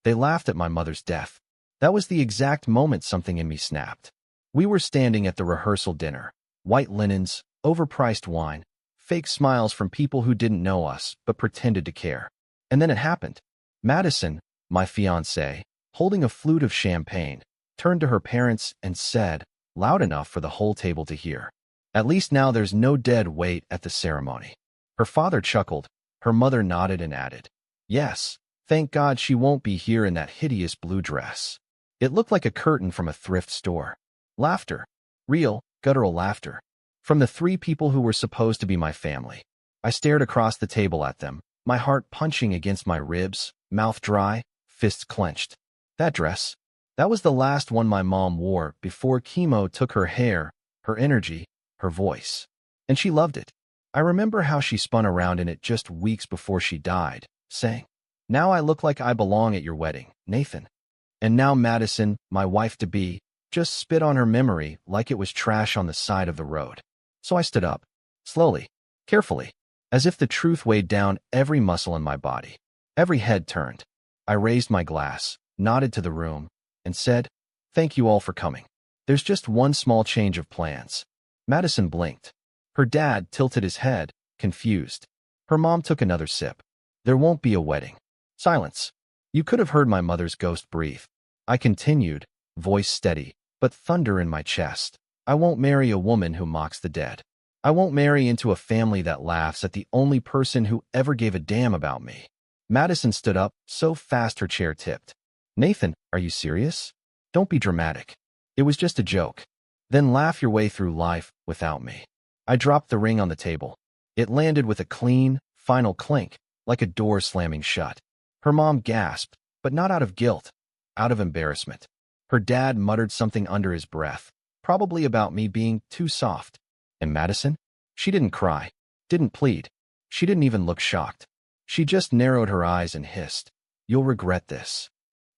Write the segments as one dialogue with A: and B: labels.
A: They laughed at my mother's death. That was the exact moment something in me snapped. We were standing at the rehearsal dinner. White linens, overpriced wine, fake smiles from people who didn't know us but pretended to care. And then it happened. Madison, my fiancée, holding a flute of champagne, turned to her parents and said, loud enough for the whole table to hear, "At least now there's no dead weight at the ceremony." Her father chuckled. Her mother nodded and added, "Yes, thank God she won't be here in that hideous blue dress." It looked like a curtain from a thrift store. Laughter. Real, guttural laughter. From the three people who were supposed to be my family. I stared across the table at them, my heart punching against my ribs, mouth dry, fists clenched. That dress. That was the last one my mom wore before chemo took her hair, her energy, her voice. And she loved it. I remember how she spun around in it just weeks before she died, saying, "Now I look like I belong at your wedding, Nathan." And now Madison, my wife-to-be, just spit on her memory like it was trash on the side of the road. So I stood up, slowly, carefully, as if the truth weighed down every muscle in my body. Every head turned. I raised my glass, nodded to the room, and said, "Thank you all for coming. There's just one small change of plans." Madison blinked. Her dad tilted his head, confused. Her mom took another sip. "There won't be a wedding." Silence. You could have heard my mother's ghost breathe. I continued, voice steady, but thunder in my chest. "I won't marry a woman who mocks the dead. I won't marry into a family that laughs at the only person who ever gave a damn about me." Madison stood up, so fast her chair tipped. "Nathan, are you serious? Don't be dramatic. It was just a joke. Then laugh your way through life without me." I dropped the ring on the table. It landed with a clean, final clink, like a door slamming shut. Her mom gasped, but not out of guilt, out of embarrassment. Her dad muttered something under his breath, probably about me being too soft. And Madison? She didn't cry, didn't plead. She didn't even look shocked. She just narrowed her eyes and hissed, "You'll regret this."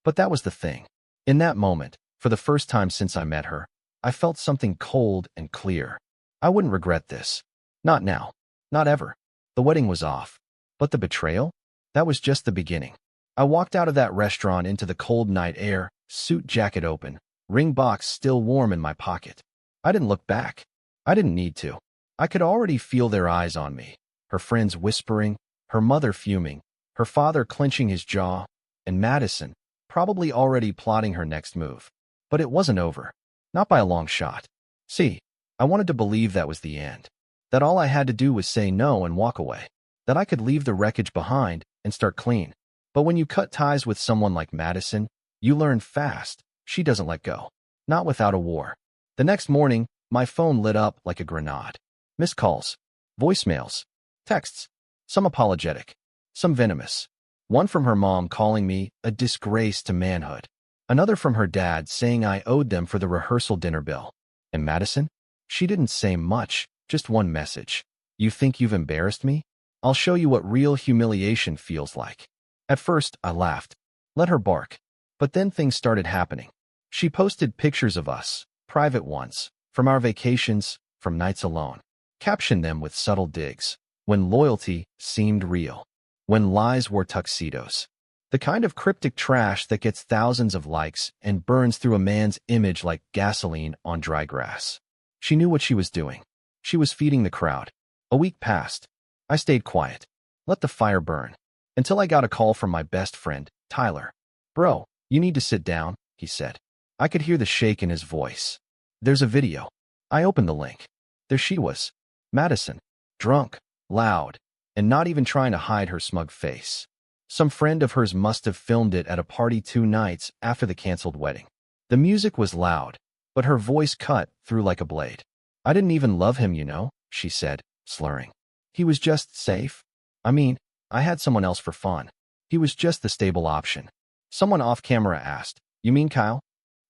A: But that was the thing. In that moment, for the first time since I met her, I felt something cold and clear. I wouldn't regret this. Not now. Not ever. The wedding was off. But the betrayal? That was just the beginning. I walked out of that restaurant into the cold night air, suit jacket open, ring box still warm in my pocket. I didn't look back. I didn't need to. I could already feel their eyes on me, her friends whispering, her mother fuming, her father clenching his jaw, and Madison, probably already plotting her next move. But it wasn't over. Not by a long shot. See, I wanted to believe that was the end. That all I had to do was say no and walk away. That I could leave the wreckage behind and start clean. But when you cut ties with someone like Madison, you learn fast. She doesn't let go. Not without a war. The next morning, my phone lit up like a grenade. Missed calls, voicemails, texts, some apologetic, some venomous. One from her mom calling me a disgrace to manhood. Another from her dad saying I owed them for the rehearsal dinner bill. And Madison? She didn't say much, just one message. "You think you've embarrassed me? I'll show you what real humiliation feels like." At first, I laughed. Let her bark. But then things started happening. She posted pictures of us, private ones, from our vacations, from nights alone. Captioned them with subtle digs. When loyalty seemed real. When lies wore tuxedos. The kind of cryptic trash that gets thousands of likes and burns through a man's image like gasoline on dry grass. She knew what she was doing. She was feeding the crowd. A week passed. I stayed quiet. Let the fire burn. Until I got a call from my best friend, Tyler. "Bro, you need to sit down," he said. I could hear the shake in his voice. "There's a video." I opened the link. There she was. Madison. Drunk, loud, and not even trying to hide her smug face. Some friend of hers must have filmed it at a party 2 nights after the canceled wedding. The music was loud, but her voice cut through like a blade. "I didn't even love him, you know," she said, slurring. "He was just safe. I mean, I had someone else for fun. He was just the stable option." Someone off camera asked, "You mean Kyle?"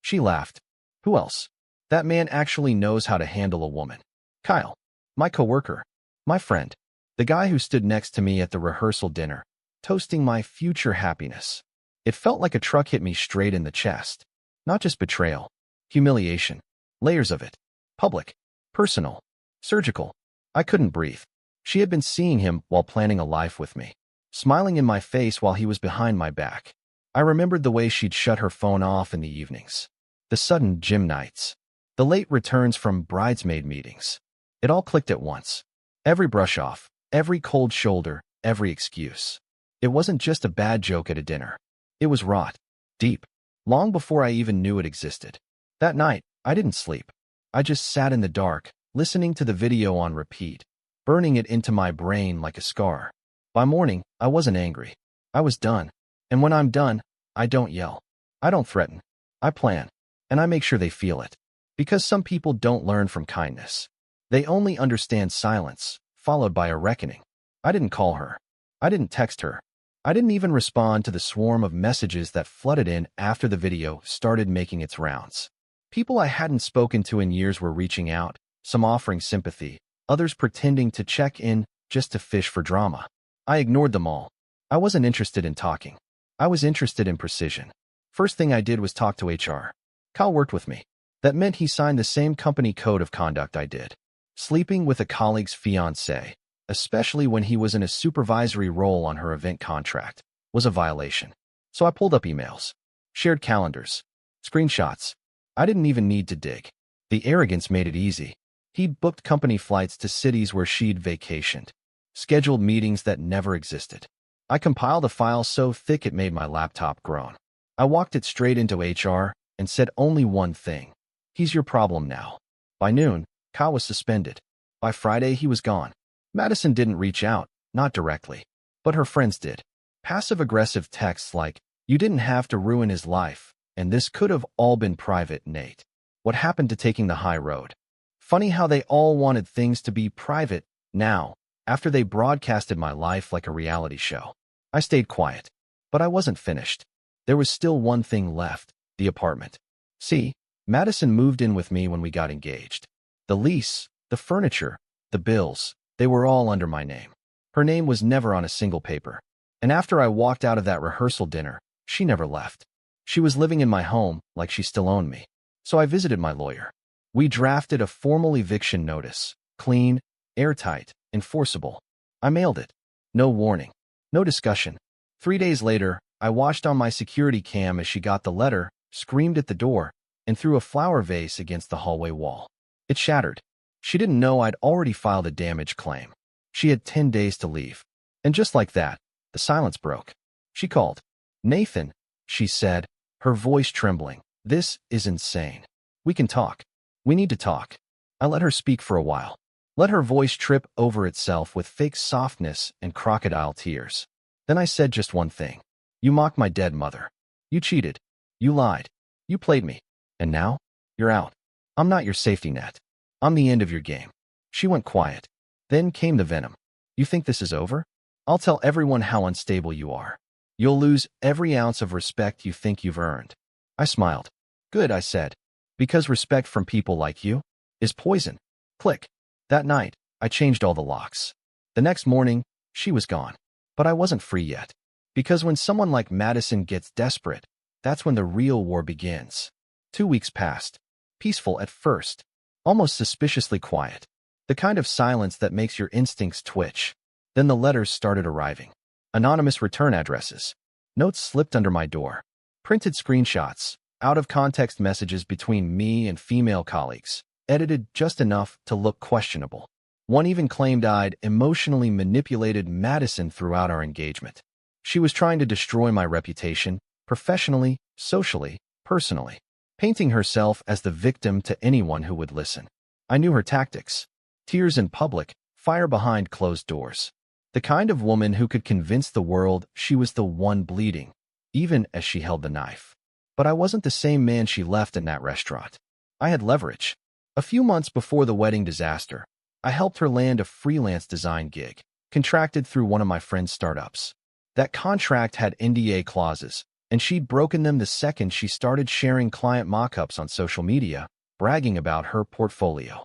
A: She laughed. "Who else? That man actually knows how to handle a woman." Kyle. My coworker. My friend. The guy who stood next to me at the rehearsal dinner, toasting my future happiness. It felt like a truck hit me straight in the chest. Not just betrayal. Humiliation. Layers of it. Public. Personal. Surgical. I couldn't breathe. She had been seeing him while planning a life with me. Smiling in my face while he was behind my back. I remembered the way she'd shut her phone off in the evenings, the sudden gym nights, the late returns from bridesmaid meetings. It all clicked at once. Every brush off, every cold shoulder, every excuse. It wasn't just a bad joke at a dinner. It was rot, deep, long before I even knew it existed. That night, I didn't sleep. I just sat in the dark, listening to the video on repeat, burning it into my brain like a scar. By morning, I wasn't angry. I was done. And when I'm done, I don't yell. I don't threaten. I plan. And I make sure they feel it. Because some people don't learn from kindness. They only understand silence, followed by a reckoning. I didn't call her. I didn't text her. I didn't even respond to the swarm of messages that flooded in after the video started making its rounds. People I hadn't spoken to in years were reaching out, some offering sympathy, others pretending to check in just to fish for drama. I ignored them all. I wasn't interested in talking. I was interested in precision. First thing I did was talk to HR. Kyle worked with me. That meant he signed the same company code of conduct I did. Sleeping with a colleague's fiancée, especially when he was in a supervisory role on her event contract, was a violation. So I pulled up emails, shared calendars, screenshots. I didn't even need to dig. The arrogance made it easy. He'd booked company flights to cities where she'd vacationed, scheduled meetings that never existed. I compiled a file so thick it made my laptop groan. I walked it straight into HR and said only one thing. He's your problem now. By noon, Kyle was suspended. By Friday, he was gone. Madison didn't reach out, not directly, but her friends did. Passive-aggressive texts like, "You didn't have to ruin his life, and this could have all been private, Nate. What happened to taking the high road?" Funny how they all wanted things to be private now, after they broadcasted my life like a reality show. I stayed quiet, but I wasn't finished. There was still one thing left, the apartment. See, Madison moved in with me when we got engaged. The lease, the furniture, the bills, they were all under my name. Her name was never on a single paper. And after I walked out of that rehearsal dinner, she never left. She was living in my home like she still owned me. So I visited my lawyer. We drafted a formal eviction notice, clean, airtight, enforceable. I mailed it. No warning. No discussion. 3 days later, I watched on my security cam as she got the letter, screamed at the door, and threw a flower vase against the hallway wall. It shattered. She didn't know I'd already filed a damage claim. She had 10 days to leave. And just like that, the silence broke. She called. "Nathan," she said, her voice trembling. "This is insane. We can talk. We need to talk." I let her speak for a while. Let her voice trip over itself with fake softness and crocodile tears. Then I said just one thing. "You mocked my dead mother. You cheated. You lied. You played me. And now, you're out. I'm not your safety net. I'm the end of your game." She went quiet. Then came the venom. "You think this is over? I'll tell everyone how unstable you are. You'll lose every ounce of respect you think you've earned." I smiled. "Good," I said. "Because respect from people like you is poison." Click. That night, I changed all the locks. The next morning, she was gone. But I wasn't free yet. Because when someone like Madison gets desperate, that's when the real war begins. 2 weeks passed. Peaceful at first. Almost suspiciously quiet. The kind of silence that makes your instincts twitch. Then the letters started arriving. Anonymous return addresses. Notes slipped under my door. Printed screenshots. Out-of-context messages between me and female colleagues. Edited just enough to look questionable. One even claimed I'd emotionally manipulated Madison throughout our engagement. She was trying to destroy my reputation, professionally, socially, personally, painting herself as the victim to anyone who would listen. I knew her tactics. Tears in public, fire behind closed doors. The kind of woman who could convince the world she was the one bleeding, even as she held the knife. But I wasn't the same man she left in that restaurant. I had leverage. A few months before the wedding disaster, I helped her land a freelance design gig, contracted through one of my friend's startups. That contract had NDA clauses, and she'd broken them the second she started sharing client mock-ups on social media, bragging about her portfolio.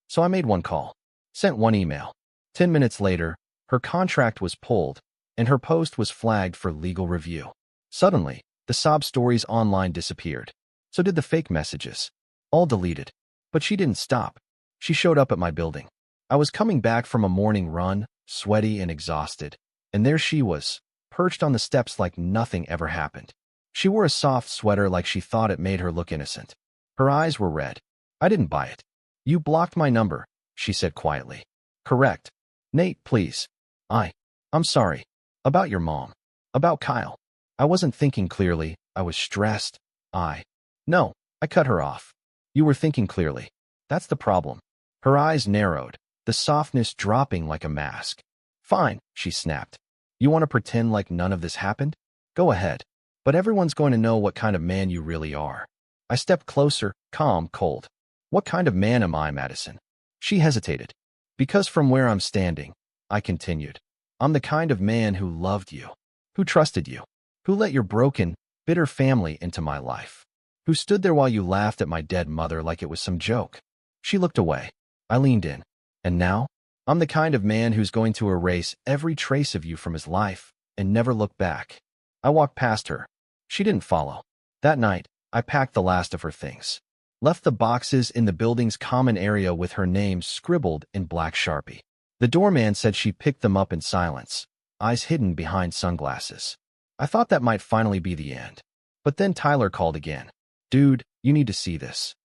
A: So I made one call, sent one email. 10 minutes later, her contract was pulled, and her post was flagged for legal review. Suddenly, the sob stories online disappeared. So did the fake messages. All deleted. But she didn't stop. She showed up at my building. I was coming back from a morning run, sweaty and exhausted, and there she was, perched on the steps like nothing ever happened. She wore a soft sweater like she thought it made her look innocent. Her eyes were red. I didn't buy it. You blocked my number, she said quietly. Correct. Nate, please. I'm sorry. About your mom. About Kyle. I wasn't thinking clearly. I was stressed. No, I cut her off. You were thinking clearly. That's the problem. Her eyes narrowed, the softness dropping like a mask. Fine, she snapped. You want to pretend like none of this happened? Go ahead. But everyone's going to know what kind of man you really are. I stepped closer, calm, cold. What kind of man am I, Madison? She hesitated. Because from where I'm standing, I continued, I'm the kind of man who loved you, who trusted you, who let your broken, bitter family into my life, who stood there while you laughed at my dead mother like it was some joke. She looked away. I leaned in. And now, I'm the kind of man who's going to erase every trace of you from his life and never look back. I walked past her. She didn't follow. That night, I packed the last of her things. Left the boxes in the building's common area with her name scribbled in black Sharpie. The doorman said she picked them up in silence, eyes hidden behind sunglasses. I thought that might finally be the end. But then Tyler called again. Dude, you need to see this.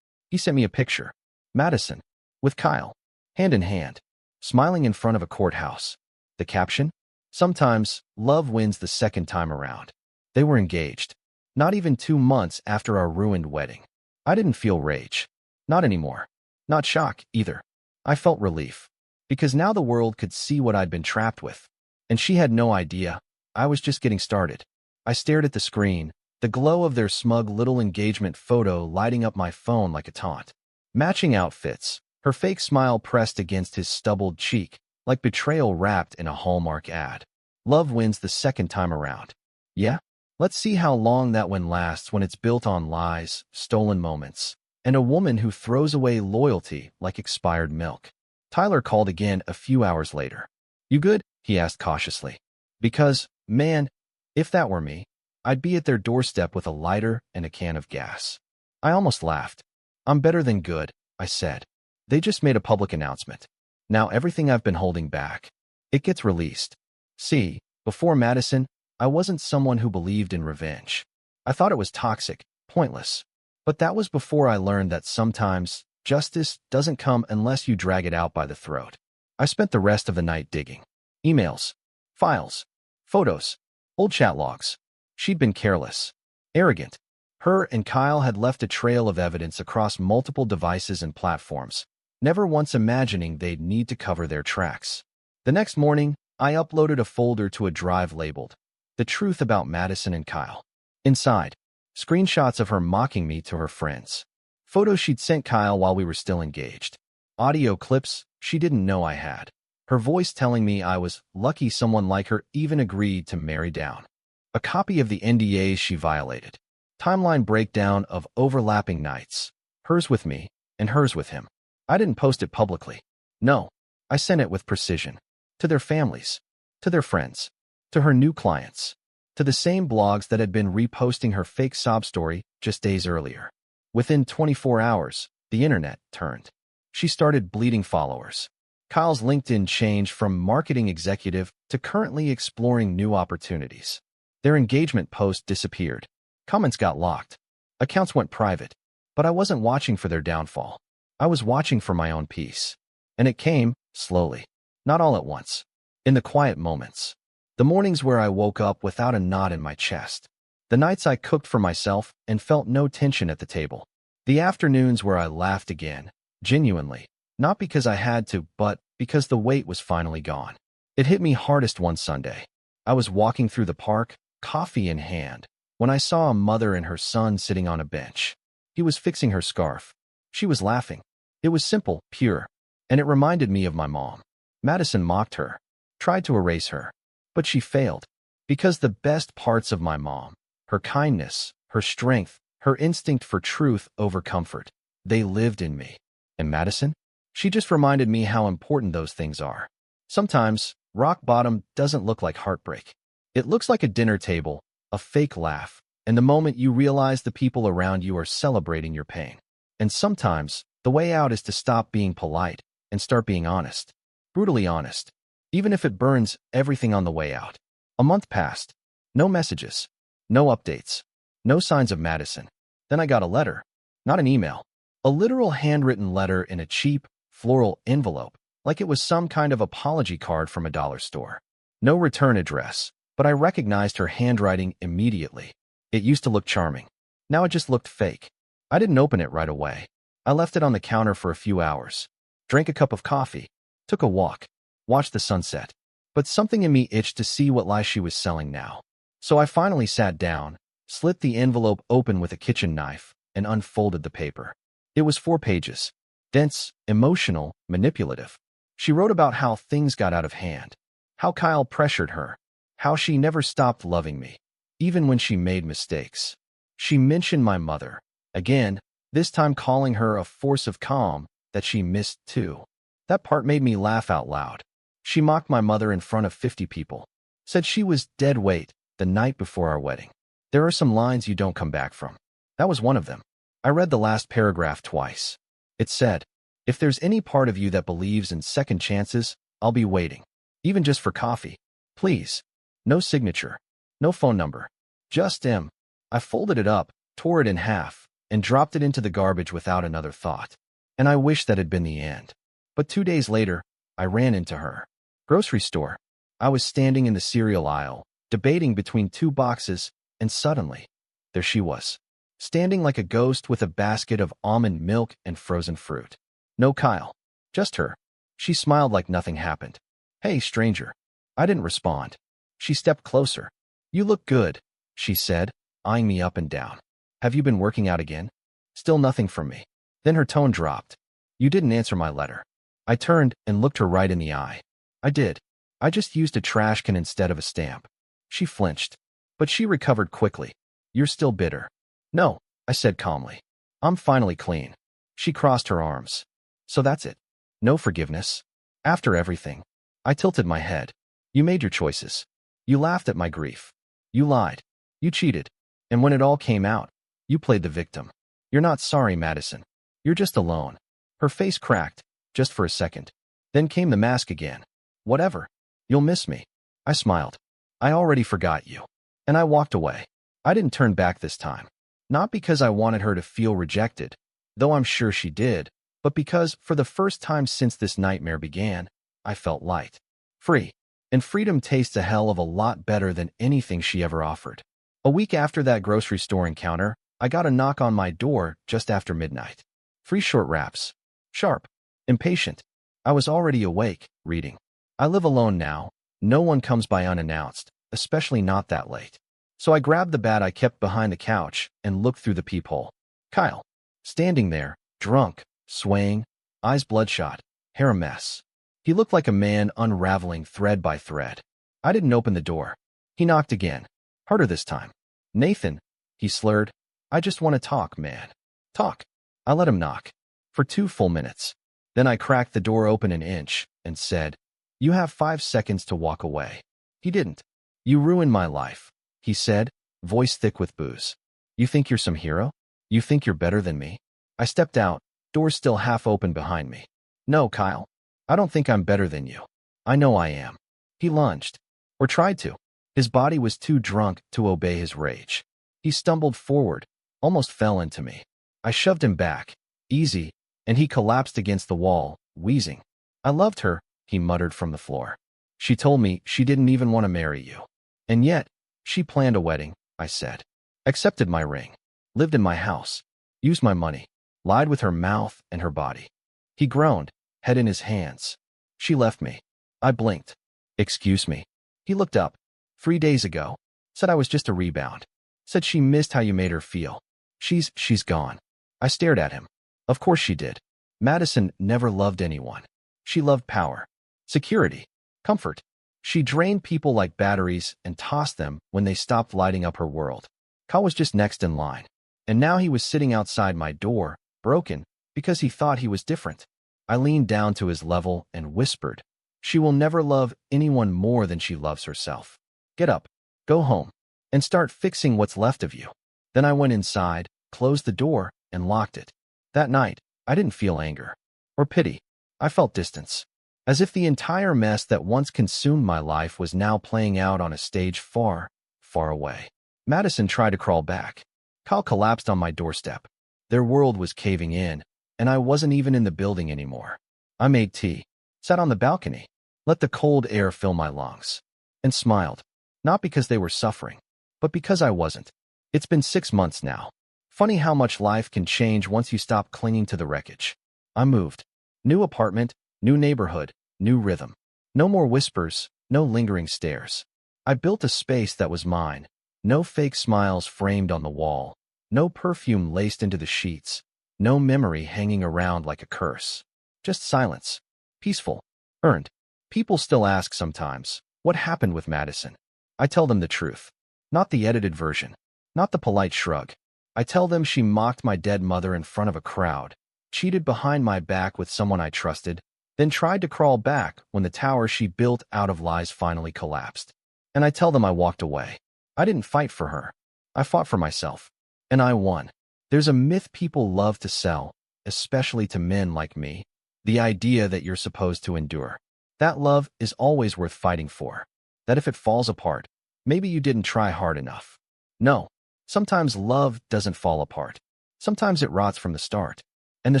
A: He sent me a picture. Madison, with Kyle, hand in hand, smiling in front of a courthouse. The caption? Sometimes, love wins the second time around. They were engaged. Not even 2 months after our ruined wedding. I didn't feel rage. Not anymore. Not shock, either. I felt relief. Because now the world could see what I'd been trapped with. And she had no idea. I was just getting started. I stared at the screen, the glow of their smug little engagement photo lighting up my phone like a taunt. Matching outfits, her fake smile pressed against his stubbled cheek, like betrayal wrapped in a Hallmark ad. Love wins the second time around. Yeah? Let's see how long that one lasts when it's built on lies, stolen moments, and a woman who throws away loyalty like expired milk. Tyler called again a few hours later. You good? He asked cautiously. Because, man, if that were me, I'd be at their doorstep with a lighter and a can of gas. I almost laughed. I'm better than good, I said. They just made a public announcement. Now everything I've been holding back, it gets released. See, before Madison, I wasn't someone who believed in revenge. I thought it was toxic, pointless. But that was before I learned that sometimes justice doesn't come unless you drag it out by the throat. I spent the rest of the night digging. Emails, files, photos, old chat logs. She'd been careless, arrogant. Her and Kyle had left a trail of evidence across multiple devices and platforms, never once imagining they'd need to cover their tracks. The next morning, I uploaded a folder to a drive labeled, The Truth About Madison and Kyle. Inside, screenshots of her mocking me to her friends. Photos she'd sent Kyle while we were still engaged. Audio clips she didn't know I had. Her voice telling me I was lucky someone like her even agreed to marry down. A copy of the NDAs she violated. Timeline breakdown of overlapping nights. Hers with me, and hers with him. I didn't post it publicly. No, I sent it with precision. To their families. To their friends. To her new clients. To the same blogs that had been reposting her fake sob story just days earlier. Within 24 hours, the internet turned. She started bleeding followers. Kyle's LinkedIn changed from marketing executive to currently exploring new opportunities. Their engagement post disappeared. Comments got locked. Accounts went private. But I wasn't watching for their downfall. I was watching for my own peace. And it came, slowly. Not all at once. In the quiet moments. The mornings where I woke up without a knot in my chest. The nights I cooked for myself and felt no tension at the table. The afternoons where I laughed again, genuinely. Not because I had to, but because the weight was finally gone. It hit me hardest one Sunday. I was walking through the park, coffee in hand, when I saw a mother and her son sitting on a bench. He was fixing her scarf. She was laughing. It was simple, pure, and it reminded me of my mom. Madison mocked her, tried to erase her, but she failed. Because the best parts of my mom, her kindness, her strength, her instinct for truth over comfort, they lived in me. And Madison? She just reminded me how important those things are. Sometimes, rock bottom doesn't look like heartbreak. It looks like a dinner table, a fake laugh, and the moment you realize the people around you are celebrating your pain. And sometimes, the way out is to stop being polite and start being honest. Brutally honest. Even if it burns everything on the way out. A month passed. No messages. No updates. No signs of Madison. Then I got a letter. Not an email. A literal handwritten letter in a cheap, floral envelope, like it was some kind of apology card from a dollar store. No return address, but I recognized her handwriting immediately. It used to look charming. Now it just looked fake. I didn't open it right away. I left it on the counter for a few hours. Drank a cup of coffee. Took a walk. Watched the sunset. But something in me itched to see what lie she was selling now. So I finally sat down, slit the envelope open with a kitchen knife, and unfolded the paper. It was 4 pages. Dense, emotional, manipulative. She wrote about how things got out of hand. How Kyle pressured her. How she never stopped loving me, even when she made mistakes. She mentioned my mother. Again, this time calling her a force of calm that she missed too. That part made me laugh out loud. She mocked my mother in front of 50 people. Said she was dead weight the night before our wedding. There are some lines you don't come back from. That was one of them. I read the last paragraph twice. It said, "If there's any part of you that believes in second chances, I'll be waiting. Even just for coffee. Please." No signature. No phone number. Just M. I folded it up, tore it in half, and dropped it into the garbage without another thought. And I wish that had been the end. But 2 days later, I ran into her. Grocery store. I was standing in the cereal aisle, debating between 2 boxes, and suddenly, there she was. Standing like a ghost with a basket of almond milk and frozen fruit. No Kyle. Just her. She smiled like nothing happened. "Hey, stranger." I didn't respond. She stepped closer. "You look good," she said, eyeing me up and down. "Have you been working out again?" Still nothing from me. Then her tone dropped. "You didn't answer my letter." I turned and looked her right in the eye. "I did. I just used a trash can instead of a stamp." She flinched, but she recovered quickly. "You're still bitter." "No," I said calmly. "I'm finally clean." She crossed her arms. "So that's it. No forgiveness. After everything." I tilted my head. "You made your choices. You laughed at my grief. You lied. You cheated. And when it all came out, you played the victim. You're not sorry, Madison. You're just alone." Her face cracked, just for a second. Then came the mask again. "Whatever. You'll miss me." I smiled. "I already forgot you." And I walked away. I didn't turn back this time. Not because I wanted her to feel rejected, though I'm sure she did, but because, for the first time since this nightmare began, I felt light. Free. And freedom tastes a hell of a lot better than anything she ever offered. A week after that grocery store encounter, I got a knock on my door just after midnight. 3 short raps. Sharp. Impatient. I was already awake, reading. I live alone now. No one comes by unannounced, especially not that late. So I grabbed the bat I kept behind the couch and looked through the peephole. Kyle. Standing there, drunk, swaying, eyes bloodshot, hair a mess. He looked like a man unraveling thread by thread. I didn't open the door. He knocked again. Harder this time. "Nathan," he slurred. "I just want to talk, man." "Talk." I let him knock. For 2 full minutes. Then I cracked the door open an inch and said, "You have 5 seconds to walk away." He didn't. "You ruined my life," he said, voice thick with booze. "You think you're some hero? You think you're better than me?" I stepped out, door still half open behind me. "No, Kyle. I don't think I'm better than you. I know I am." He lunged. Or tried to. His body was too drunk to obey his rage. He stumbled forward, almost fell into me. I shoved him back. Easy. And he collapsed against the wall, wheezing. "I loved her," he muttered from the floor. "She told me she didn't even want to marry you. And yet, she planned a wedding," I said. "Accepted my ring. Lived in my house. Used my money. Lied with her mouth and her body." He groaned, head in his hands. "She left me." I blinked. "Excuse me." He looked up. 3 days ago. Said I was just a rebound. Said she missed how you made her feel. She's gone." I stared at him. Of course she did. Madison never loved anyone. She loved power, security, comfort. She drained people like batteries and tossed them when they stopped lighting up her world. Kyle was just next in line. And now he was sitting outside my door, broken, because he thought he was different. I leaned down to his level and whispered, "She will never love anyone more than she loves herself. Get up, go home, and start fixing what's left of you." Then I went inside, closed the door, and locked it. That night, I didn't feel anger or pity. I felt distance, as if the entire mess that once consumed my life was now playing out on a stage far, far away. Madison tried to crawl back. Kyle collapsed on my doorstep. Their world was caving in, and I wasn't even in the building anymore. I made tea, sat on the balcony, let the cold air fill my lungs, and smiled. Not because they were suffering, but because I wasn't. It's been 6 months now. Funny how much life can change once you stop clinging to the wreckage. I moved. New apartment, new neighborhood, new rhythm. No more whispers, no lingering stares. I built a space that was mine. No fake smiles framed on the wall. No perfume laced into the sheets. No memory hanging around like a curse. Just silence. Peaceful. Earned. People still ask sometimes, what happened with Madison? I tell them the truth. Not the edited version. Not the polite shrug. I tell them she mocked my dead mother in front of a crowd, cheated behind my back with someone I trusted, then tried to crawl back when the tower she built out of lies finally collapsed. And I tell them I walked away. I didn't fight for her. I fought for myself. And I won. There's a myth people love to sell, especially to men like me. The idea that you're supposed to endure. That love is always worth fighting for. That if it falls apart, maybe you didn't try hard enough. No. Sometimes love doesn't fall apart. Sometimes it rots from the start. And the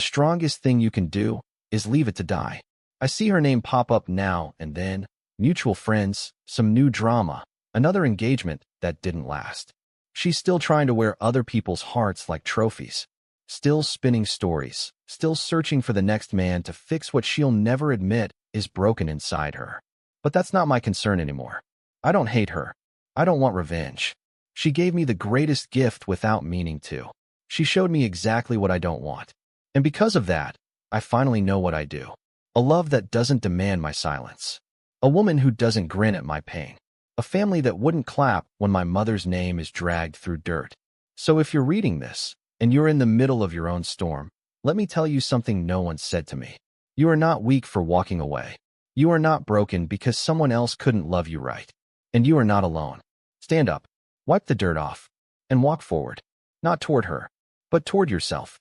A: strongest thing you can do is leave it to die. I see her name pop up now and then. Mutual friends, some new drama, another engagement that didn't last. She's still trying to wear other people's hearts like trophies. Still spinning stories. Still searching for the next man to fix what she'll never admit is broken inside her. But that's not my concern anymore. I don't hate her. I don't want revenge. She gave me the greatest gift without meaning to. She showed me exactly what I don't want. And because of that, I finally know what I do. A love that doesn't demand my silence. A woman who doesn't grin at my pain. A family that wouldn't clap when my mother's name is dragged through dirt. So if you're reading this, and you're in the middle of your own storm, let me tell you something no one said to me. You are not weak for walking away. You are not broken because someone else couldn't love you right. And you are not alone. Stand up, wipe the dirt off, and walk forward. Not toward her, but toward yourself.